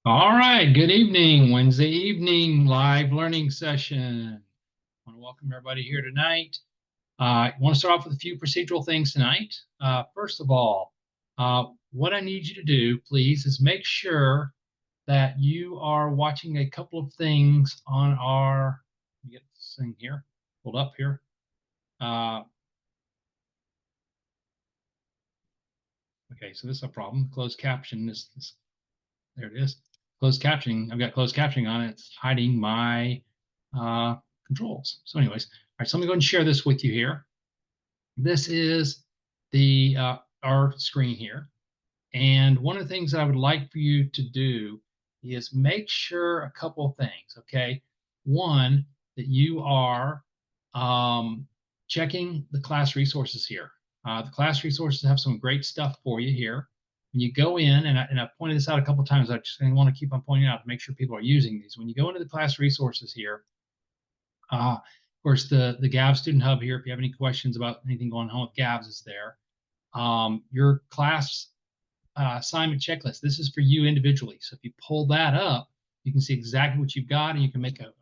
All right, good evening. Wednesday evening live learning session. I want to welcome everybody here tonight. I want to start off with a few procedural things tonight. First of all, what I need you to do, please, is make sure that you are watching a couple of things on our, let me get this thing here, pulled up here. Okay, so this is a problem. Closed caption is there it is. Closed captioning. I've got closed captioning on it. It's hiding my controls. So anyways, all right, so let me go and share this with you here. This is the our screen here. And one of the things that I would like for you to do is make sure a couple of things, okay? One, that you are checking the class resources here. The class resources have some great stuff for you here. When you go in, and I pointed this out a couple of times, I just want to keep on pointing out to make sure people are using these. When you go into the class resources here, of course, the GAV Student Hub here, if you have any questions about anything going on with GAVs, is there. Your class assignment checklist. This is for you individually. So if you pull that up, you can see exactly what you've got, and you can make a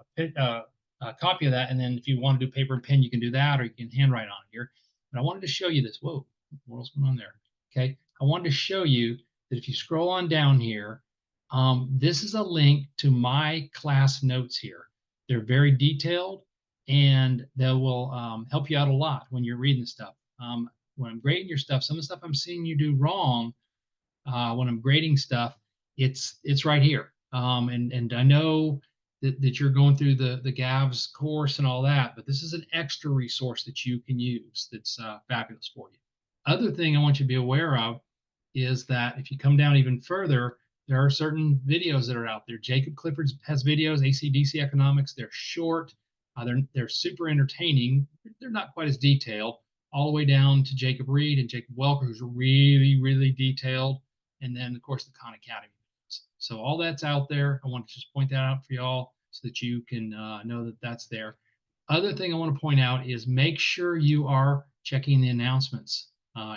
copy of that. And then if you want to do paper and pen, you can do that, or you can handwrite on it here. But I wanted to show you this. Whoa, what's going on there? Okay, I wanted to show you that if you scroll on down here, this is a link to my class notes here. They're very detailed, and they will help you out a lot when you're reading the stuff. When I'm grading your stuff, some of the stuff I'm seeing you do wrong when I'm grading stuff, it's right here. And I know that you're going through the GAVS course and all that, but this is an extra resource that you can use that's fabulous for you. Other thing I want you to be aware of is that if you come down even further, there are certain videos that are out there. Jacob Clifford has videos, AC/DC economics. They're short. They're super entertaining. They're not quite as detailed, all the way down to Jacob Reed and Jacob Welker, who's really detailed, and then of course the Khan Academy. So all that's out there. I want to just point that out for y'all so that you can know that that's there. Other thing I want to point out is make sure you are checking the announcements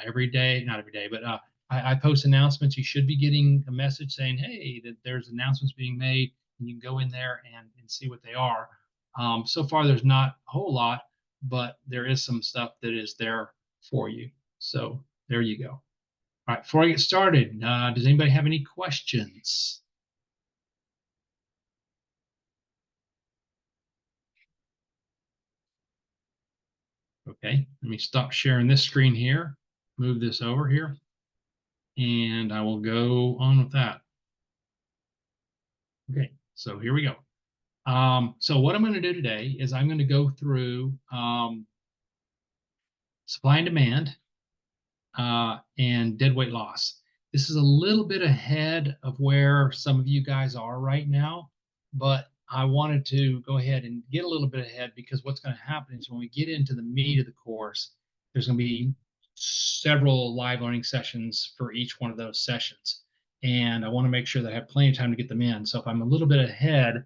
every day, not every day, but I post announcements. You should be getting a message saying, hey, that there's announcements being made, and you can go in there and see what they are. So far, there's not a whole lot, but there is some stuff that is there for you. So there you go. All right, before I get started, does anybody have any questions? Okay, let me stop sharing this screen here, move this over here, and I will go on with that. Okay, so here we go. So what I'm going to do today is I'm going to go through supply and demand and dead weight loss. This is a little bit ahead of where some of you guys are right now, but I wanted to go ahead and get a little bit ahead because what's going to happen is when we get into the meat of the course, there's going to be several live learning sessions for each one of those sessions. And I want to make sure that I have plenty of time to get them in. So if I'm a little bit ahead,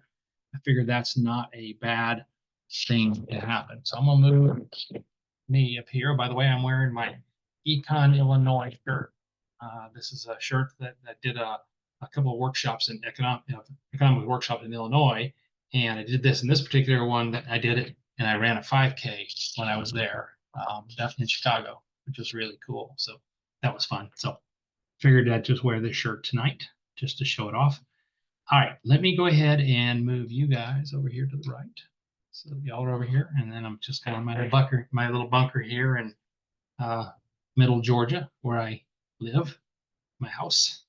I figure that's not a bad thing to happen. So I'm going to move me up here. By the way, I'm wearing my Econ Illinois shirt. This is a shirt that did a couple of workshops in economic workshop in Illinois, and I did this in this particular one that I did it, and I ran a 5K when I was there, definitely in Chicago, which was really cool. So that was fun. So figured I'd just wear this shirt tonight just to show it off. All right, let me go ahead and move you guys over here to the right. So y'all are over here, and then I'm just kind of my little bunker here in Middle Georgia, where I live, my house.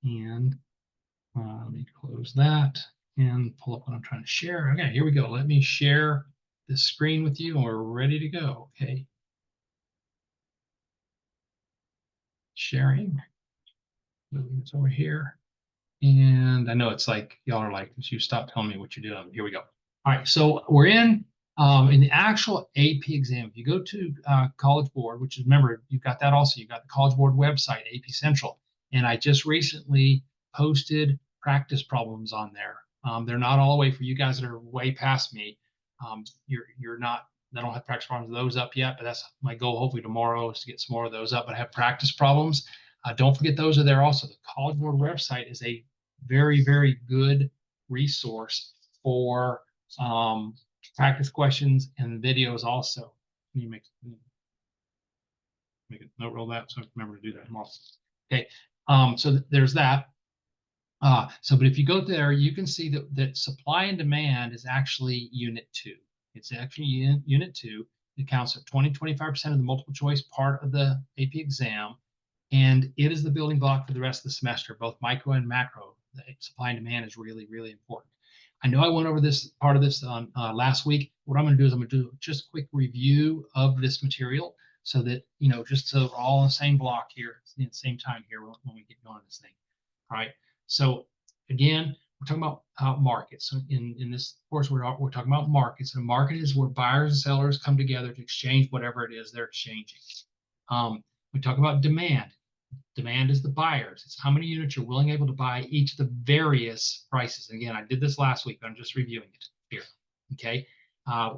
And let me close that and pull up what I'm trying to share. Okay, here we go. Let me share this screen with you, and we're ready to go. Okay. Sharing. Moving this over here. And I know it's like, y'all are like, you stop telling me what you're doing. Here we go. All right, so we're in the actual AP exam. If you go to College Board, which is, remember, you've got that also. You've got the College Board website, AP Central. And I just recently posted practice problems on there. They're not all the way for you guys that are way past me. You're not, I don't have practice problems of those up yet, but that's my goal hopefully tomorrow is to get some more of those up. But I have practice problems. Don't forget those are there also. The College Board website is a Very, very good resource for practice questions and videos also. Can you make a note, roll that so I remember to do that tomorrow. Okay, so there's that. But if you go there, you can see that supply and demand is actually unit 2. It's actually unit 2. It accounts for 25% of the multiple choice part of the AP exam. And it is the building block for the rest of the semester, both micro and macro. The supply and demand is really, really important. I know I went over this part of this on last week. What I'm going to do is I'm going to do just a quick review of this material so that, just so we're all on the same block here at the same time here when we get going on this thing. All right. So again, we're talking about markets. So in this course, we're talking about markets. And a market is where buyers and sellers come together to exchange whatever it is they're exchanging. We talk about demand. Demand is the buyers. It's how many units you're willing able to buy each of the various prices. And again, I did this last week, but I'm just reviewing it here. Okay.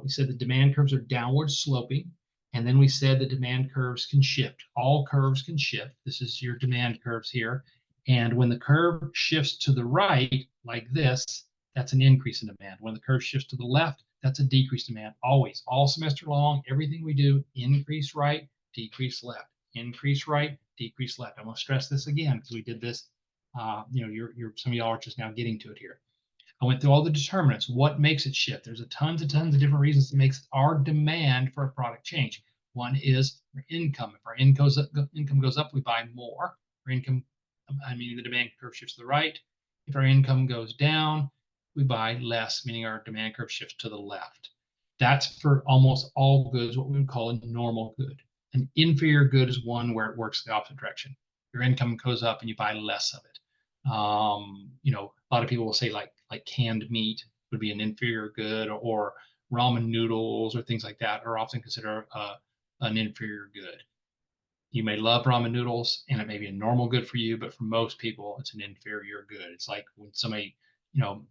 We said the demand curves are downward sloping. And then we said the demand curves can shift. All curves can shift. This is your demand curves here. And when the curve shifts to the right, like this, that's an increase in demand. When the curve shifts to the left, that's a decrease in demand. Always, all semester long, everything we do, increase right, decrease left. Increase right, decrease left. I want to stress this again because we did this. Some of y'all are just now getting to it here. I went through all the determinants. What makes it shift? There's tons of different reasons that makes our demand for a product change. One is our income. If our income goes up, we buy more. The demand curve shifts to the right. If our income goes down, we buy less, meaning our demand curve shifts to the left. That's for almost all goods, what we would call a normal good. An inferior good is one where it works the opposite direction. Your income goes up and you buy less of it. A lot of people will say like canned meat would be an inferior good, or ramen noodles or things like that are often considered an inferior good. You may love ramen noodles and it may be a normal good for you, but for most people, it's an inferior good. It's like when somebody,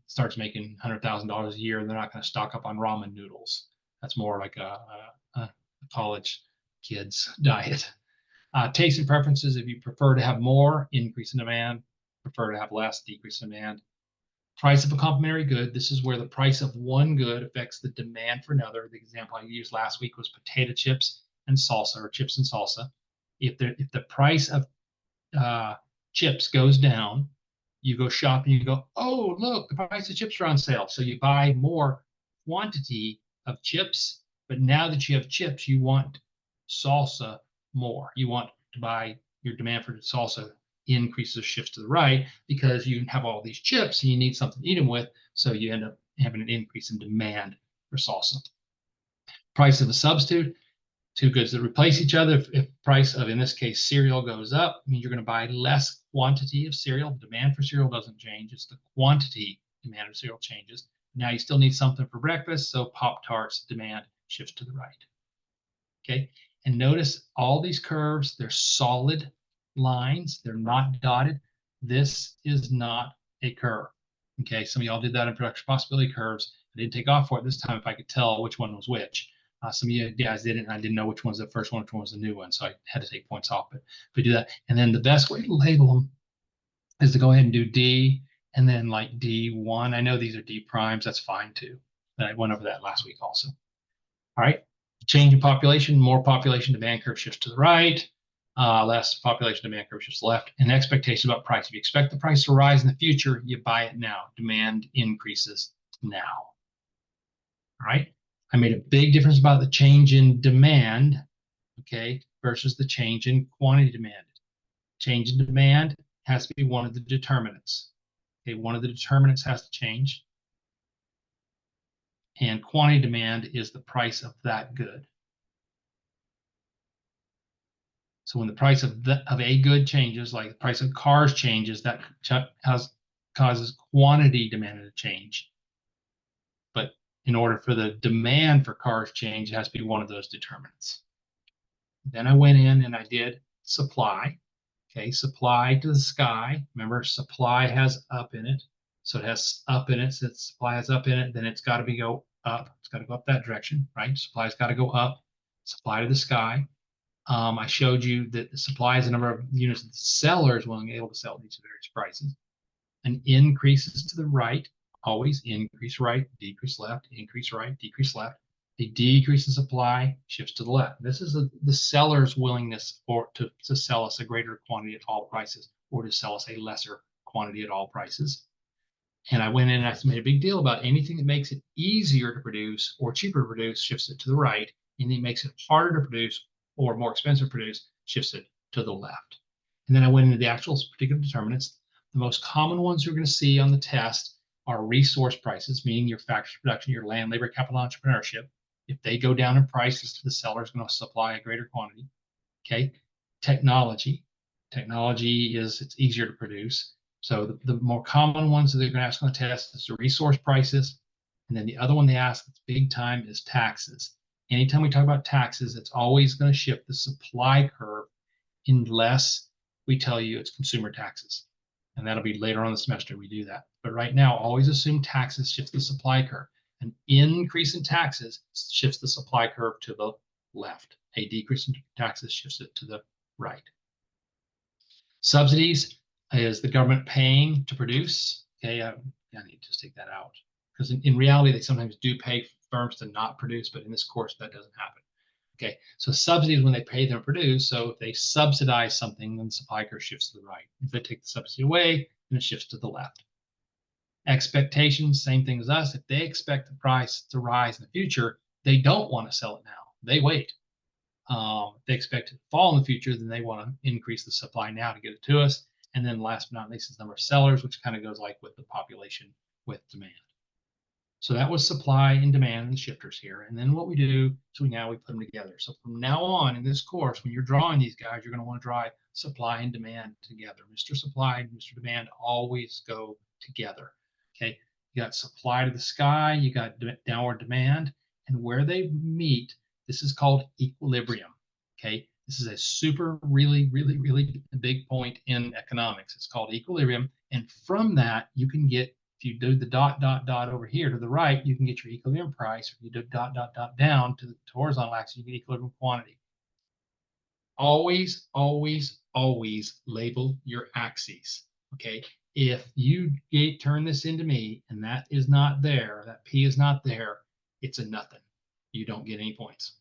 starts making $100,000 a year, they're not going to stock up on ramen noodles. That's more like a college kids diet. Taste and preferences. If you prefer to have more, increase in demand. Prefer to have less, decrease in demand. Price of a complementary good. This is where the price of one good affects the demand for another. The example I used last week was potato chips and salsa, or chips and salsa. If the price of chips goes down, you go shop and you go, oh, look, the price of chips are on sale. So you buy more quantity of chips, but now that you have chips, you want salsa more. You want to buy, your demand for salsa increases, shifts to the right because you have all these chips and you need something to eat them with. So you end up having an increase in demand for salsa. Price of a substitute. Two goods that replace each other. If price of, in this case, cereal goes up, I mean you're going to buy less quantity of cereal. The demand for cereal doesn't change. It's the quantity demand of cereal changes. Now you still need something for breakfast, so Pop-Tarts demand shifts to the right. Okay, and notice all these curves, they're solid lines. They're not dotted. This is not a curve. Okay, some of y'all did that in production possibility curves. I didn't take off for it this time if I could tell which one was which. Some of you guys didn't, and I didn't know which one's the first one, which one was the new one, so I had to take points off. But we do that, and then the best way to label them is to go ahead and do D, and then like D1. I know these are D primes. That's fine too. But I went over that last week also. All right, change in population, more population, demand curve shifts to the right. Less population, demand curve shifts left. And expectations about price. If you expect the price to rise in the future, you buy it now. Demand increases now. All right. I made a big difference about the change in demand, okay, versus the change in quantity demanded. Change in demand has to be one of the determinants. Okay, one of the determinants has to change. And quantity demand is the price of that good. So when the price of a good changes, like the price of cars changes, that causes quantity demand to change. But in order for the demand for cars change, it has to be one of those determinants. Then I went in and I did supply. Okay, supply to the sky. Remember, supply has up in it. So it has up in it. Since supply has up in it, then it's got to go up. It's got to go up that direction, right? Supply's got to go up. Supply to the sky. I showed you that the supply is the number of units that the seller is willing able to sell at these various prices. An increases to the right, always increase right, decrease left, increase right, decrease left. A decrease in supply shifts to the left. This is the seller's willingness to sell us a greater quantity at all prices, or to sell us a lesser quantity at all prices. And I went in and I made a big deal about anything that makes it easier to produce or cheaper to produce shifts it to the right. Anything that makes it harder to produce or more expensive to produce shifts it to the left. And then I went into the actual particular determinants. The most common ones you're going to see on the test are resource prices, meaning your factors of production, your land, labor, capital, entrepreneurship. If they go down in prices, the seller is going to supply a greater quantity. Okay. Technology. Technology is it's easier to produce. So the more common ones that they're going to ask on the test is the resource prices. And then the other one they ask that's big time is taxes. Anytime we talk about taxes, it's always going to shift the supply curve unless we tell you it's consumer taxes. And that'll be later on the semester we do that. But right now, always assume taxes shift the supply curve. An increase in taxes shifts the supply curve to the left. A decrease in taxes shifts it to the right. Subsidies is the government paying to produce. Okay, I need to just take that out because in reality, they sometimes do pay firms to not produce, but in this course, that doesn't happen. Okay, so subsidies when they pay them to produce. So if they subsidize something, then the supply curve shifts to the right. If they take the subsidy away, then it shifts to the left. Expectations, same thing as us. If they expect the price to rise in the future, they don't want to sell it now. They wait. If they expect it to fall in the future, then they want to increase the supply now to get it to us. And then last but not least is the number of sellers, which kind of goes like with the population with demand. So that was supply and demand and the shifters here. And then what we do is we put them together. So from now on in this course, when you're drawing these guys, you're going to want to draw supply and demand together. Mr. Supply and Mr. Demand always go together. Okay, you got supply to the sky, you got downward demand, and where they meet, this is called equilibrium. Okay, this is a super, really big point in economics. It's called equilibrium, and from that you can get, if you do the dot over here to the right, you can get your equilibrium price. If you do dot down to the horizontal axis, you get equilibrium quantity. Always label your axes. Okay, if you turn this into me and that is not there, that P is not there, it's a nothing. You don't get any points.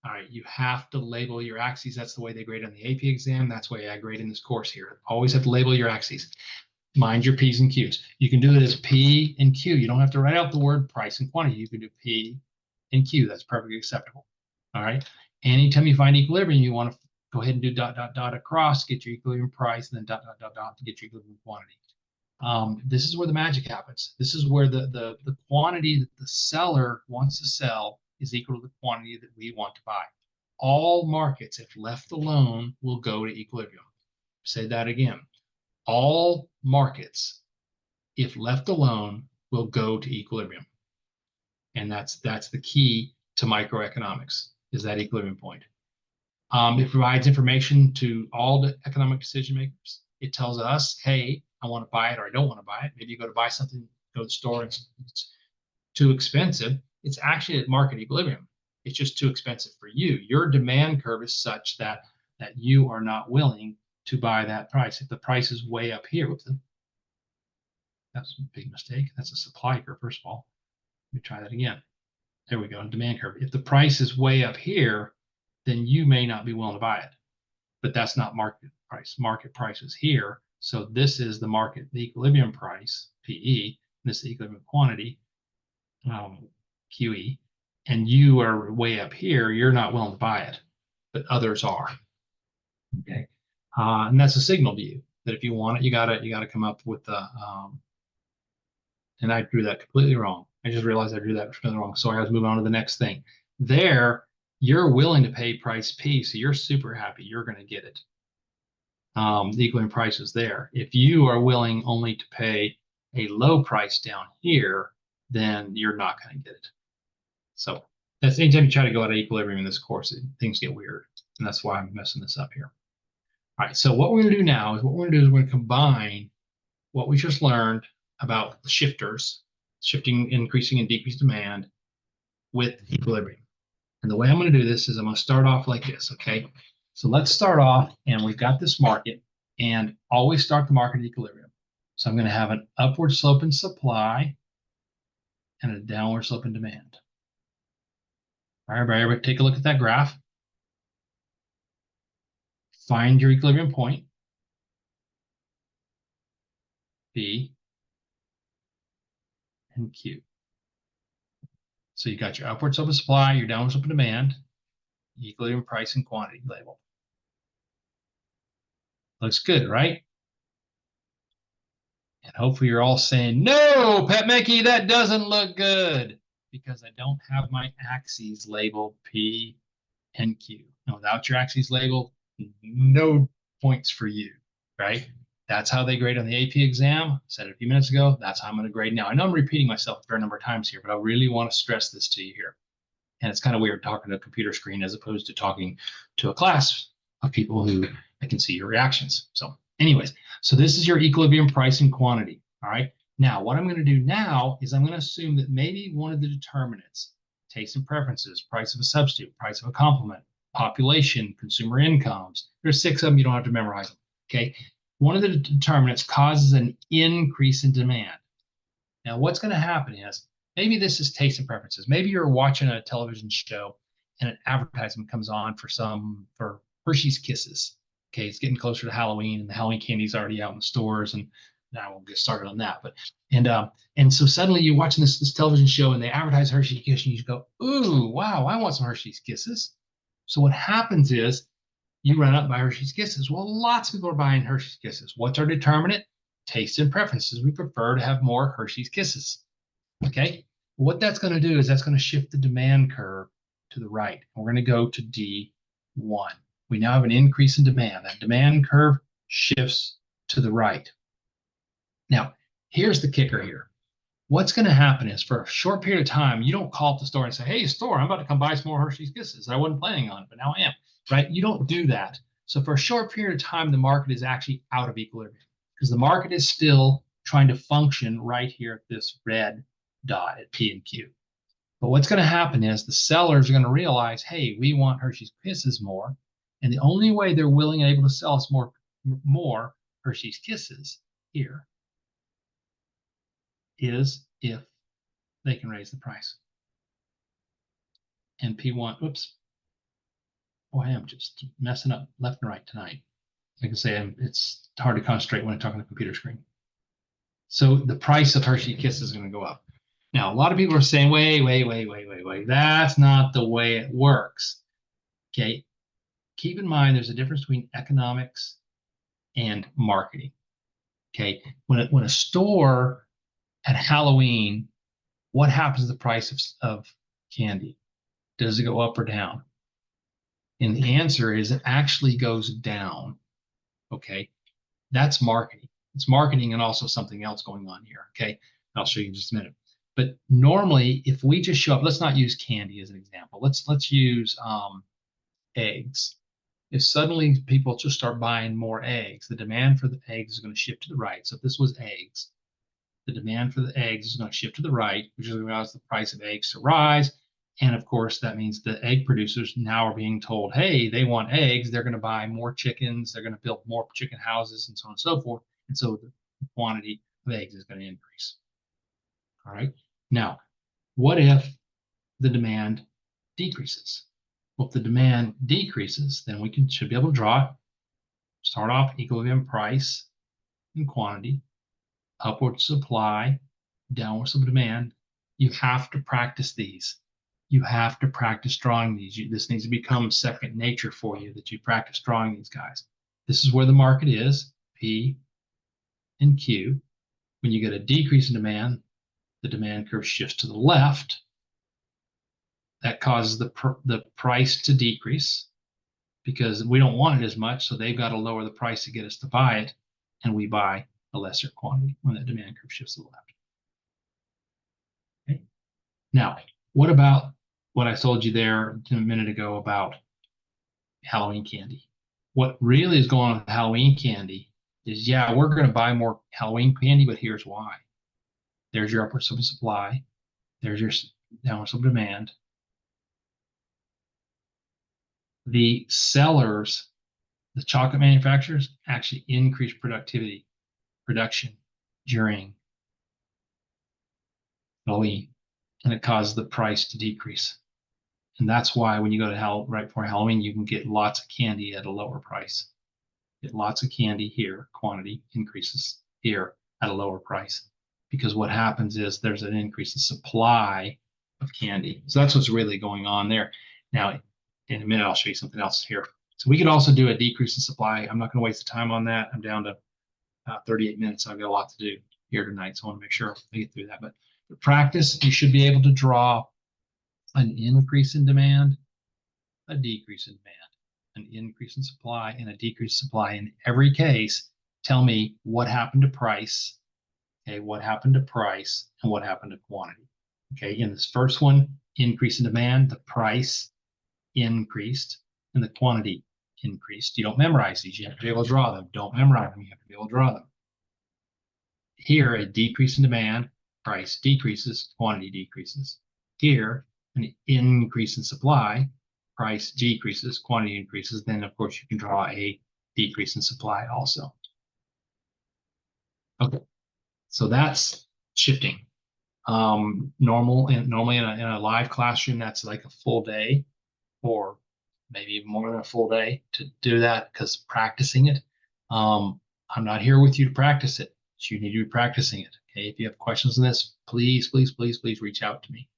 All right, you have to label your axes. That's the way they grade on the AP exam. That's the way I grade in this course here. Always have to label your axes. Mind your P's and Q's. You can do it as P and Q. You don't have to write out the word price and quantity. You can do P and Q. That's perfectly acceptable. All right. Anytime you find equilibrium, you want to go ahead and do dot across, get your equilibrium price, and then dot to get your equilibrium quantity. This is where the magic happens. This is where the quantity that the seller wants to sell is equal to the quantity that we want to buy. All markets, if left alone, will go to equilibrium. Say that again. All markets, if left alone, will go to equilibrium. And that's the key to microeconomics, is that equilibrium point. It provides information to all the economic decision makers. It tells us, hey, I want to buy it or I don't want to buy it. Maybe you go to buy something, go to the store, and it's too expensive. It's actually at market equilibrium. It's just too expensive for you. Your demand curve is such that you are not willing to buy that price. If the price is way up here, that's a big mistake. That's a supply curve, first of all. Let me try that again. There we go, demand curve. If the price is way up here, then you may not be willing to buy it. But that's not market price. Market price is here. So this is the market, the equilibrium price, PE. This is the equilibrium quantity, QE. And you are way up here. You're not willing to buy it, but others are. Okay. And that's a signal to you that if you want it, you gotta come up with the. And I drew that completely wrong. I just realized I drew that completely wrong. So I was moving on to the next thing. There, you're willing to pay price P, so you're super happy. You're going to get it. The equilibrium price is there. If you are willing only to pay a low price down here, then you're not going to get it. So that's anytime you try to go out of equilibrium in this course, things get weird. And that's why I'm messing this up here. All right, so what we're going to do now is we're going to combine what we just learned about the shifters, shifting, increasing, and decreased demand with equilibrium. And the way I'm going to do this is I'm going to start off like this, okay? So let's start off, and we've got this market, and always start the market at equilibrium. So I'm going to have an upward slope in supply and a downward slope in demand. All right, everybody take a look at that graph. Find your equilibrium point, P and Q. So you got your upward slope of supply, your downward slope of demand, equilibrium price and quantity label. Looks good, right? And hopefully you're all saying, no, Pat Mickey, that doesn't look good because I don't have my axes labeled P and Q. And without your axes labeled, no points for you, right? That's how they grade on the AP exam. I said it a few minutes ago. That's how I'm going to grade now. I know I'm repeating myself a fair number of times here, but I really want to stress this to you here. And it's kind of weird talking to a computer screen as opposed to talking to a class of people who I can see your reactions. So anyways, so this is your equilibrium price and quantity. All right. Now, what I'm going to do now is I'm going to assume that maybe one of the determinants, taste and preferences, price of a substitute, price of a complement, population, consumer incomes. There's 6 of them. You don't have to memorize them. Okay. One of the determinants causes an increase in demand. Now, what's going to happen is maybe this is taste and preferences. Maybe you're watching a television show and an advertisement comes on for Hershey's Kisses. Okay, it's getting closer to Halloween and the Halloween candy's already out in the stores, and now we'll get started on that. But and so suddenly you're watching this television show and they advertise Hershey's Kisses and you go, ooh, wow, I want some Hershey's Kisses. So what happens is you run out and buy Hershey's Kisses. Well, lots of people are buying Hershey's Kisses. What's our determinant? Taste and preferences. We prefer to have more Hershey's Kisses. Okay. What that's going to do is that's going to shift the demand curve to the right. We're going to go to D1. We now have an increase in demand. That demand curve shifts to the right. Now, here's the kicker here. What's going to happen is for a short period of time, you don't call up the store and say, hey, store, I'm about to come buy some more Hershey's Kisses. I wasn't planning on it, but now I am, right? You don't do that. So for a short period of time, the market is actually out of equilibrium because the market is still trying to function right here at this red dot at P and Q. But what's going to happen is the sellers are going to realize, hey, we want Hershey's Kisses more. And the only way they're willing and able to sell us more Hershey's Kisses here is if they can raise the price. And P1, oops, boy, I am just messing up left and right tonight. Like I say, it's hard to concentrate when I talk on the computer screen. So the price of Hershey Kisses is going to go up. Now, a lot of people are saying, wait. That's not the way it works. Okay. Keep in mind, there's a difference between economics and marketing. Okay. When a store at Halloween, what happens to the price of candy? Does it go up or down? And the answer is it actually goes down. Okay. That's marketing. It's marketing and also something else going on here. Okay. I'll show you in just a minute. But normally, if we just show up, let's not use candy as an example. Let's use eggs. If suddenly people just start buying more eggs, the demand for the eggs is going to shift to the right. So if this was eggs, the demand for the eggs is going to shift to the right, which is going to cause the price of eggs to rise. And of course, that means the egg producers now are being told, hey, they want eggs. They're going to buy more chickens. They're going to build more chicken houses and so on and so forth. And so the quantity of eggs is going to increase. All right. Now, what if the demand decreases? Well, if the demand decreases, then we should be able to draw it. Start off equilibrium price and quantity, upward supply, downward supply demand. You have to practice these. You have to practice drawing these. This needs to become second nature for you, that you practice drawing these guys. This is where the market is, P and Q. When you get a decrease in demand, the demand curve shifts to the left. That causes the price to decrease because we don't want it as much, so they've got to lower the price to get us to buy it, and we buy a lesser quantity when that demand curve shifts to the left. Okay. Now, what about what I told you there a minute ago about Halloween candy? What really is going on with Halloween candy is, yeah, we're going to buy more Halloween candy, but here's why. There's your upward slope of supply. There's your downward slope of demand. The sellers, the chocolate manufacturers, actually increase production during Halloween, and it causes the price to decrease. And that's why when you go to right before Halloween, you can get lots of candy at a lower price. Get lots of candy here, quantity increases here at a lower price. Because what happens is there's an increase in supply of candy. So that's what's really going on there. Now, in a minute, I'll show you something else here. So we could also do a decrease in supply. I'm not going to waste the time on that. I'm down to 38 minutes. I've got a lot to do here tonight, so I want to make sure I get through that. But for practice, you should be able to draw an increase in demand, a decrease in demand, an increase in supply, and a decrease in supply. In every case, tell me what happened to price, okay, what happened to price, and what happened to quantity. Okay, in this first one, increase in demand, the price increased and the quantity increased. You don't memorize these. You have to be able to draw them. Don't memorize them. You have to be able to draw them. Here, a decrease in demand, price decreases, quantity decreases. Here, an increase in supply, price decreases, quantity increases. Then, of course, you can draw a decrease in supply also. Okay, so that's shifting. Normally in a live classroom, that's like a full day, or maybe even more than a full day to do that, because practicing it. I'm not here with you to practice it. You need to be practicing it. Okay, if you have questions on this, please, please, please, please reach out to me.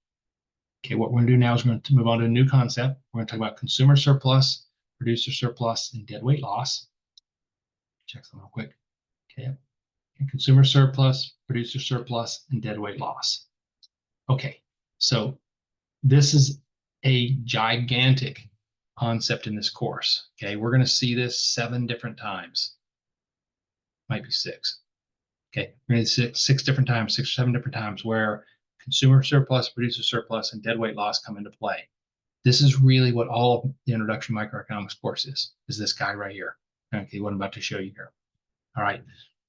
Okay, what we're going to do now is we're going to move on to a new concept. We're going to talk about consumer surplus, producer surplus, and deadweight loss. Check some real quick. Okay, consumer surplus, producer surplus, and deadweight loss. Okay, so this is a gigantic concept in this course. Okay, we're going to see this 7 different times. Might be 6. Okay, we're going to see 6 different times, 6 or 7 different times where consumer surplus, producer surplus, and deadweight loss come into play. This is really what all of the introduction microeconomics course is this guy right here. Okay, what I'm about to show you here. All right,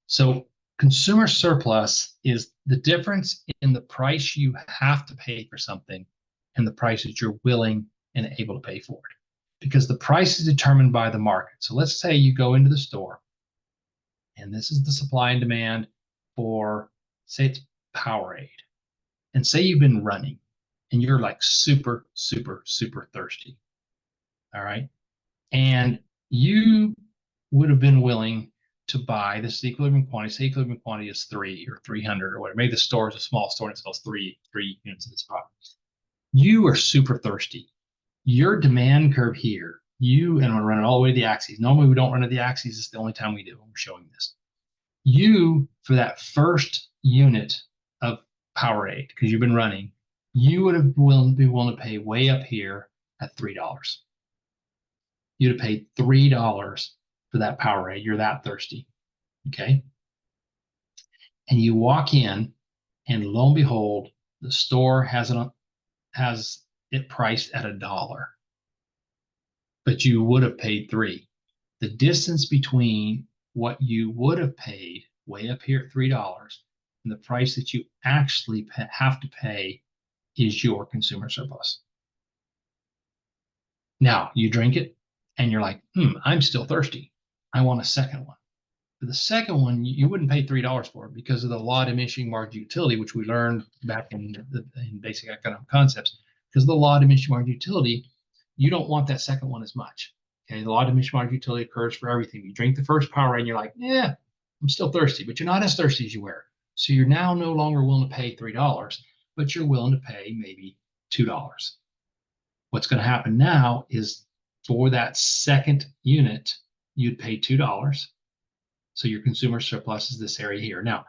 so consumer surplus is the difference in the price you have to pay for something and the price that you're willing and able to pay for it. Because the price is determined by the market. So let's say you go into the store, and this is the supply and demand for, say it's Powerade. And say you've been running and you're like super, super, super thirsty. All right. And you would have been willing to buy this equilibrium quantity. Say equilibrium quantity is 3 or 300 or whatever. Maybe the store is a small store and it sells three units of this product. You are super thirsty. Your demand curve here, and I'm going to run it all the way to the axes. Normally we don't run to the axes. It's the only time we do when we're showing this. You, for that first unit of Powerade, because you've been running, you would have be willing to pay way up here at $3. You'd have paid $3 for that Powerade. You're that thirsty, okay? And you walk in, and lo and behold, the store has it priced at $1, but you would have paid $3. The distance between what you would have paid way up here at $3 and the price that you actually have to pay is your consumer surplus. Now you drink it and you're like, I'm still thirsty. I want a second one. For the second one, you wouldn't pay $3 for it because of the law of diminishing marginal utility, which we learned back in basic economic concepts. Because of the law of diminishing marginal utility, you don't want that second one as much. Okay, the law of diminishing marginal utility occurs for everything. You drink the first Powerade and you're like, yeah, I'm still thirsty, but you're not as thirsty as you were. So you're now no longer willing to pay $3, but you're willing to pay maybe $2. What's going to happen now is for that second unit, you'd pay $2. So your consumer surplus is this area here. Now,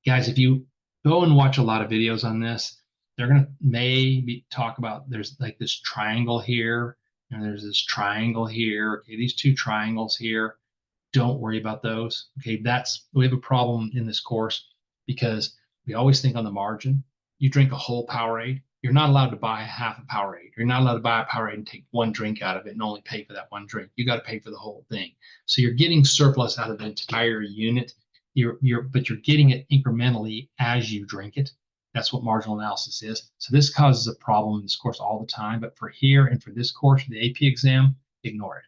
guys, if you go and watch a lot of videos on this, they're going to maybe talk about there's like this triangle here, and there's this triangle here. Okay, these 2 triangles here, don't worry about those. Okay, we have a problem in this course because we always think on the margin. You drink a whole Powerade, you're not allowed to buy half a Powerade. You're not allowed to buy a Powerade and take 1 drink out of it and only pay for that 1 drink. You got to pay for the whole thing. So you're getting surplus out of the entire unit. But you're getting it incrementally as you drink it. That's what marginal analysis is. So this causes a problem in this course all the time. But for here and for this course, the AP exam, ignore it.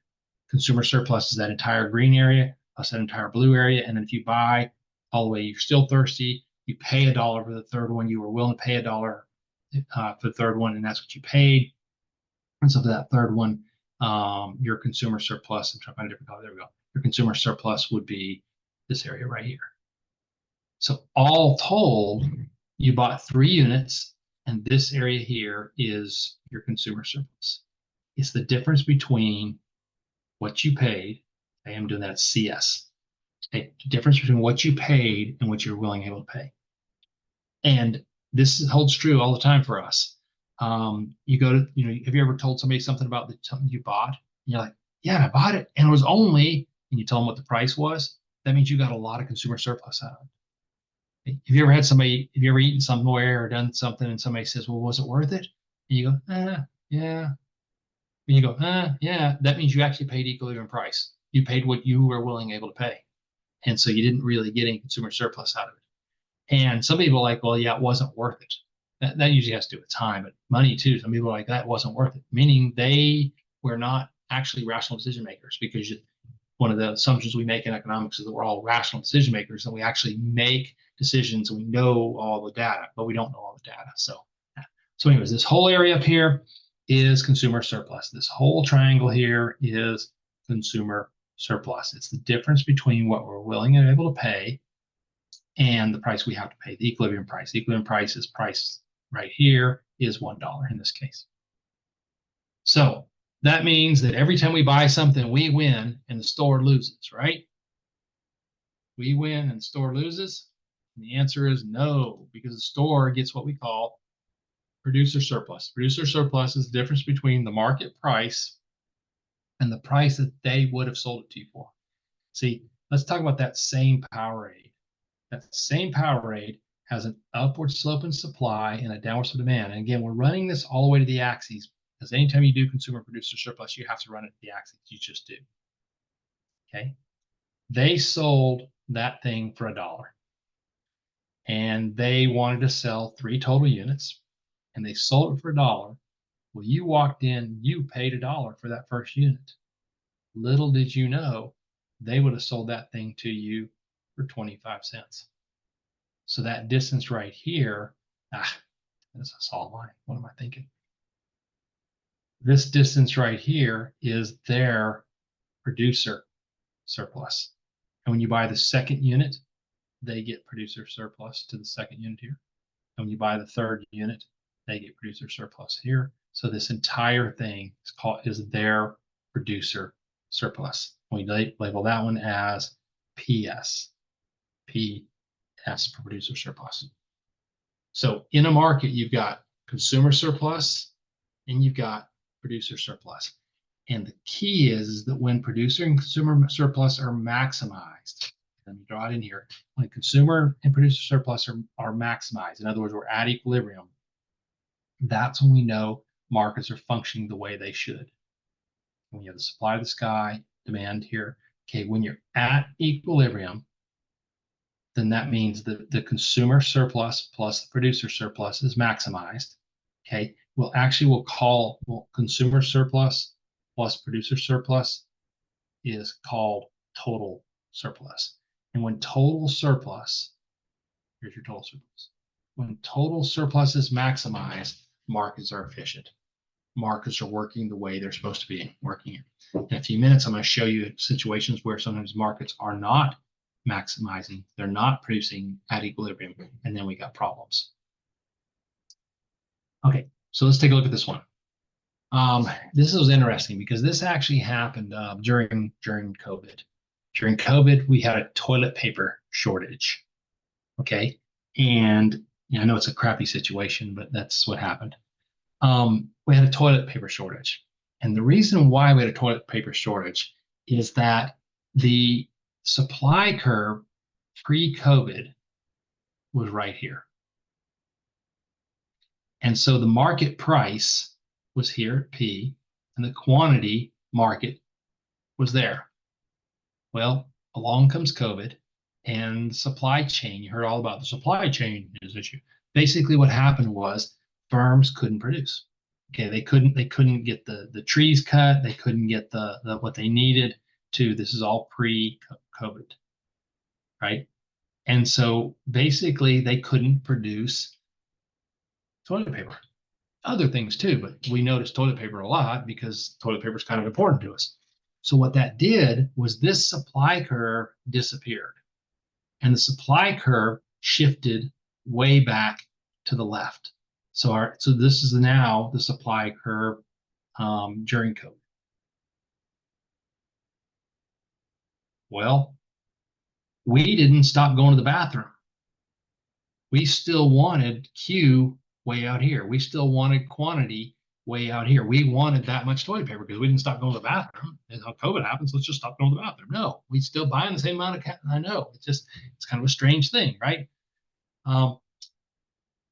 Consumer surplus is that entire green area plus that entire blue area. And then if you buy all the way. You're still thirsty. You pay $1 for the third one. You were willing to pay $1 for the third one, and that's what you paid. And so for that third one, your consumer surplus, I'm trying to find a different color. There we go. Your consumer surplus would be this area right here. So all told, you bought 3 units, and this area here is your consumer surplus. It's the difference between what you paid. I am doing that at CS. Okay, the difference between what you paid and what you're willing able to pay. And this holds true all the time for us. You go to, have you ever told somebody something about something you bought? And you're like, yeah, I bought it, and it was only, and you tell them what the price was. That means you got a lot of consumer surplus out of it. Have you ever eaten somewhere or done something and somebody says, well, was it worth it? And you go, yeah. And you go, yeah. That means you actually paid equilibrium price. You paid what you were willing able to pay. And so you didn't really get any consumer surplus out of it. And some people are like, well, yeah, it wasn't worth it. That usually has to do with time, but money too. Some people are like, that wasn't worth it, meaning they were not actually rational decision makers, because one of the assumptions we make in economics is that we're all rational decision makers and we actually make decisions and we know all the data, but we don't know all the data. So anyways, this whole area up here is consumer surplus. This whole triangle here is consumer surplus. It's the difference between what we're willing and able to pay and the price we have to pay, the equilibrium price. The equilibrium price is price right here is $1 in this case. So that means that every time we buy something, we win and the store loses, right? We win and the store loses. And the answer is no, because the store gets what we call producer surplus. Producer surplus is the difference between the market price and the price that they would have sold it to you for. See, let's talk about that same Powerade. That same Powerade has an upward slope in supply and a downward slope in demand. And again, we're running this all the way to the axes, because anytime you do consumer producer surplus, you have to run it to the axis. You just do. Okay. They sold that thing for $1, and they wanted to sell 3 total units, and they sold it for $1. Well, you walked in, you paid $1 for that first unit. Little did you know, they would have sold that thing to you for 25 cents. So that distance right here, that's a solid line. What am I thinking? This distance right here is their producer surplus. And when you buy the second unit, they get producer surplus to the second unit here. And when you buy the third unit, they get producer surplus here. So this entire thing is their producer surplus. We label that one as PS. PS for producer surplus. So in a market, you've got consumer surplus and you've got producer surplus. And the key is that when producer and consumer surplus are maximized, let me draw it in here, when consumer and producer surplus are maximized, in other words, we're at equilibrium, that's when we know markets are functioning the way they should. When you have the supply of the sky, demand here, okay, when you're at equilibrium, then that means that the consumer surplus plus the producer surplus is maximized. Okay, we'll call consumer surplus plus producer surplus is called total surplus. And when total surplus, here's your total surplus. When total surplus is maximized, markets are efficient. Markets are working the way they're supposed to be working. In a few minutes, I'm going to show you situations where sometimes markets are not maximizing, they're not producing at equilibrium, and then we got problems. Okay, so let's take a look at this one. This was interesting because this actually happened during COVID. During COVID, we had a toilet paper shortage. Okay, and I know it's a crappy situation, but that's what happened. We had a toilet paper shortage, and the reason why we had a toilet paper shortage is that the supply curve pre-COVID was right here. And so the market price was here at P, and the quantity market was there. Well, along comes COVID and supply chain. You heard all about the supply chain issue. Basically what happened was firms couldn't produce. Okay, they couldn't get the trees cut, they couldn't get the what they needed to, this is all pre-COVID, right? And so basically they couldn't produce toilet paper. Other things too, but we noticed toilet paper a lot because toilet paper is kind of important to us. So what that did was this supply curve disappeared and the supply curve shifted way back to the left. So this is now the supply curve during COVID. Well, we didn't stop going to the bathroom. We still wanted Q way out here. We still wanted quantity way out here. We wanted that much toilet paper because we didn't stop going to the bathroom. And how COVID happens, let's just stop going to the bathroom. No, we still buying the same amount of. I know it's kind of a strange thing, right? Um,